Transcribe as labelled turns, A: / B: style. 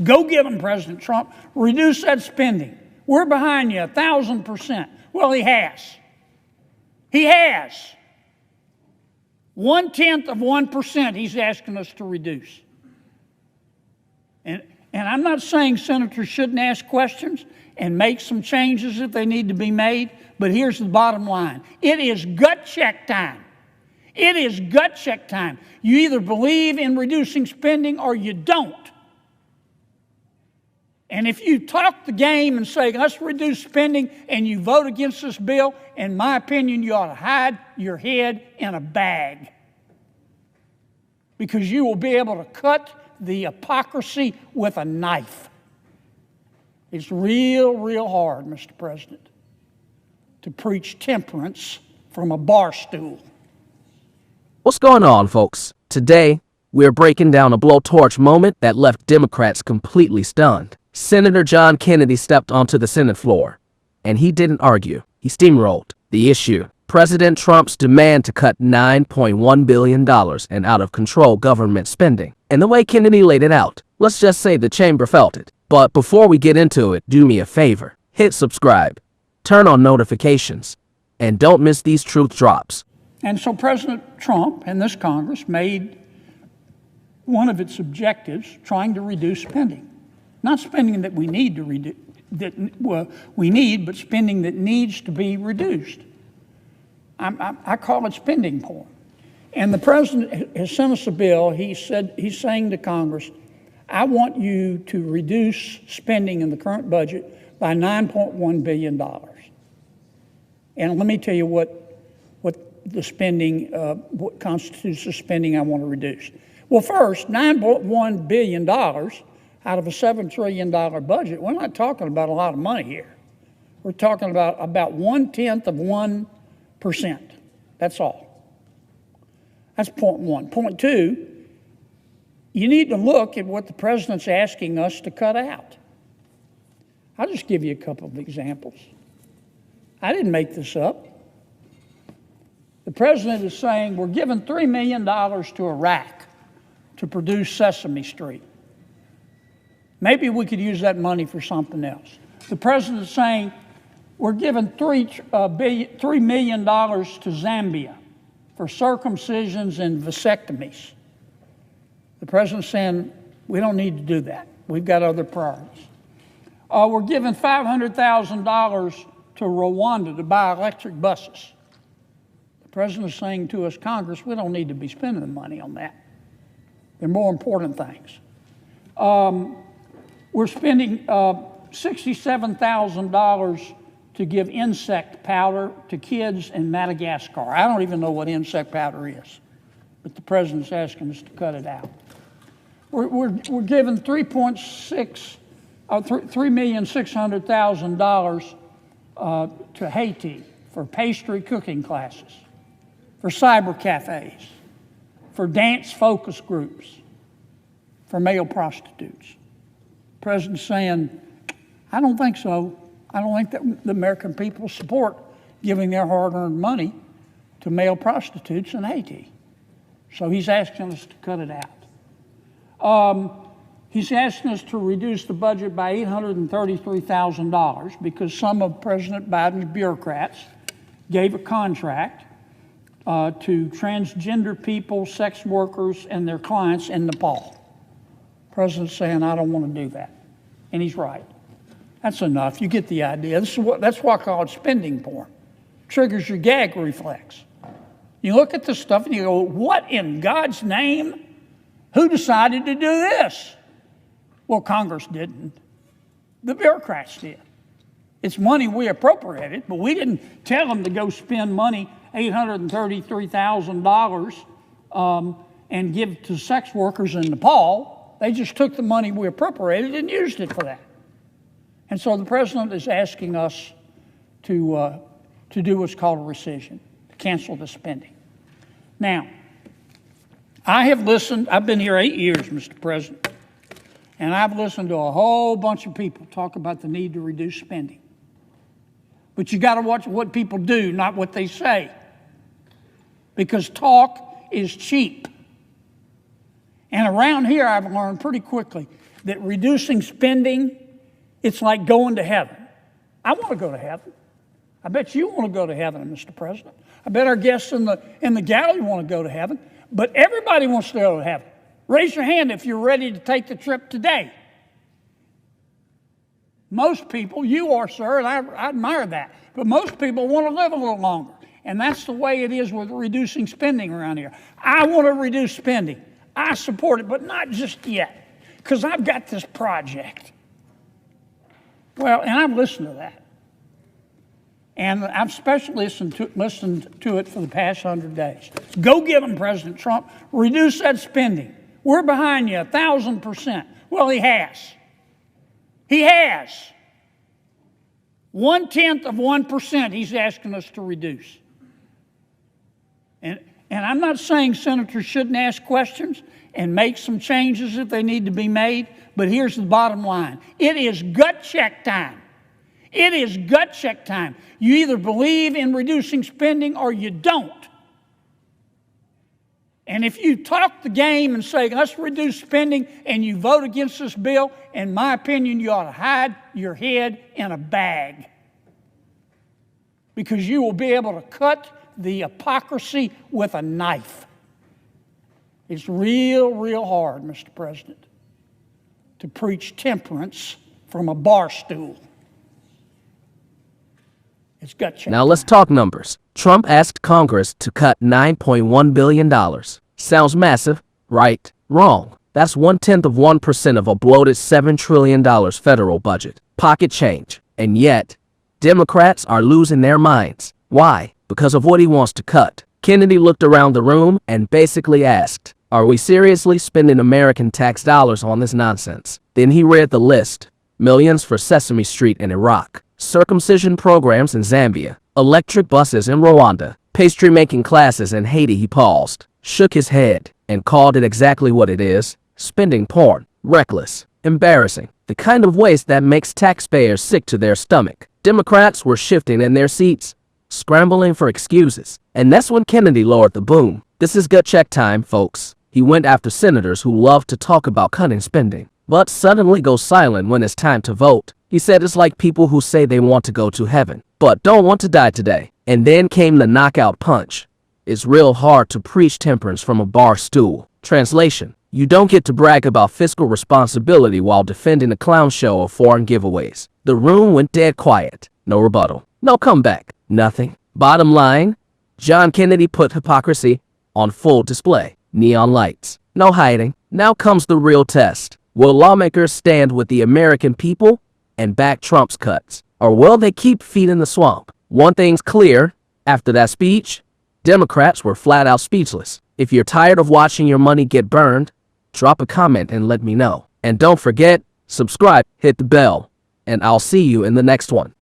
A: Go get them, President Trump. Reduce that spending. We're behind you 1,000%. Well, he has. He has. 0.1% he's asking us to reduce. And I'm not saying senators shouldn't ask questions and make some changes if they need to be made, but here's the bottom line. It is gut check time. It is gut check time. You either believe in reducing spending or you don't. And if you talk the game and say, let's reduce spending, and you vote against this bill, in my opinion, you ought to hide your head in a bag. Because you will be able to cut the hypocrisy with a knife. It's real hard, Mr. President, to preach temperance from a bar stool.
B: What's going on, folks? Today, we're breaking down a blowtorch moment that left Democrats completely stunned. Senator John Kennedy stepped onto the Senate floor, and he didn't argue. He steamrolled the issue. President Trump's demand to cut $9.1 billion in out-of-control government spending. And the way Kennedy laid it out, let's just say the chamber felt it. But before we get into it, do me a favor. Hit subscribe, turn on notifications, and don't miss these truth drops.
A: And so President Trump and this Congress made one of its objectives trying to reduce spending. Not spending that we need to reduce, but spending that needs to be reduced. I call it spending porn. And the president has sent us a bill. He's saying to Congress, I want you to reduce spending in the current budget by $9.1 billion. And let me tell you what the spending, what constitutes the spending I want to reduce. Well, first, $9.1 billion out of a $7 trillion budget. We're not talking about a lot of money here. We're talking about 0.1%. That's all. That's point one. Point two, you need to look at what the president's asking us to cut out. I'll just give you a couple of examples. I didn't make this up. The president is saying we're giving $3 million to Iraq to produce Sesame Street. Maybe we could use that money for something else. The president is saying we're giving $3 million to Zambia for circumcisions and vasectomies. The president's saying we don't need to do that. We've got other priorities. We're giving $500,000 to Rwanda to buy electric buses. The president is saying to us, Congress, we don't need to be spending the money on that. There are more important things. We're spending $67,000 to give insect powder to kids in Madagascar. I don't even know what insect powder is, but the president's asking us to cut it out. We're giving $3,600,000 to Haiti for pastry cooking classes, for cyber cafes, for dance focus groups, for male prostitutes. The president's saying, I don't think so. I don't think that the American people support giving their hard-earned money to male prostitutes in Haiti. So he's asking us to cut it out. He's asking us to reduce the budget by $833,000 because some of President Biden's bureaucrats gave a contract to transgender people, sex workers, and their clients in Nepal. The president's saying, I don't want to do that. And he's right. That's enough. You get the idea. That's why I call it spending porn. Triggers your gag reflex. You look at this stuff and you go, what in God's name? Who decided to do this? Well, Congress didn't. The bureaucrats did. It's money we appropriated, but we didn't tell them to go spend money, $833,000, and give to sex workers in Nepal. They just took the money we appropriated and used it for that. And so the president is asking us to do what's called a rescission, to cancel the spending. Now, I have listened, I've been here 8 years, Mr. President, and I've listened to a whole bunch of people talk about the need to reduce spending. But you got to watch what people do, not what they say. Because talk is cheap. And around here, I've learned pretty quickly that reducing spending, it's like going to heaven. I want to go to heaven. I bet you want to go to heaven, Mr. President. I bet our guests in the gallery want to go to heaven. But everybody wants to go to heaven. Raise your hand if you're ready to take the trip today. Most people, you are, sir, and I admire that, but most people want to live a little longer. And that's the way it is with reducing spending around here. I want to reduce spending. I support it, but not just yet, because I've got this project. Well, and I've listened to that. And I've especially listened to it for the past 100 days. Go get them, President Trump. Reduce that spending. We're behind you 1,000%. Well, he has. He has. 0.1% he's asking us to reduce. And I'm not saying senators shouldn't ask questions and make some changes if they need to be made, but here's the bottom line. It is gut check time. It is gut check time. You either believe in reducing spending or you don't. And if you talk the game and say, let's reduce spending, and you vote against this bill, in my opinion, you ought to hide your head in a bag. Because you will be able to cut the hypocrisy with a knife. It's real, real hard, Mr. President, to preach temperance from a bar stool. It's gut check.
B: Now let's talk numbers. Trump asked Congress to cut $9.1 billion. Sounds massive, right? Wrong. That's 0.1% of a bloated $7 trillion federal budget. Pocket change. And yet, Democrats are losing their minds. Why? Because of what he wants to cut. Kennedy looked around the room and basically asked, are we seriously spending American tax dollars on this nonsense? Then he read the list. Millions for Sesame Street in Iraq. Circumcision programs in Zambia, electric buses in Rwanda, pastry-making classes in Haiti. He paused, shook his head, and called it exactly what it is, spending porn. Reckless, embarrassing, the kind of waste that makes taxpayers sick to their stomach. Democrats were shifting in their seats, scrambling for excuses, and that's when Kennedy lowered the boom. This is gut check time, folks. He went after senators who love to talk about cutting spending, but suddenly go silent when it's time to vote. He said it's like people who say they want to go to heaven, but don't want to die today. And then came the knockout punch. It's real hard to preach temperance from a bar stool. Translation: you don't get to brag about fiscal responsibility while defending a clown show of foreign giveaways. The room went dead quiet. No rebuttal. No comeback. Nothing. Bottom line, John Kennedy put hypocrisy on full display. Neon lights. No hiding. Now comes the real test. Will lawmakers stand with the American people and back Trump's cuts? Or will they keep feeding the swamp? One thing's clear, after that speech, Democrats were flat out speechless. If you're tired of watching your money get burned, drop a comment and let me know. And don't forget, subscribe, hit the bell, and I'll see you in the next one.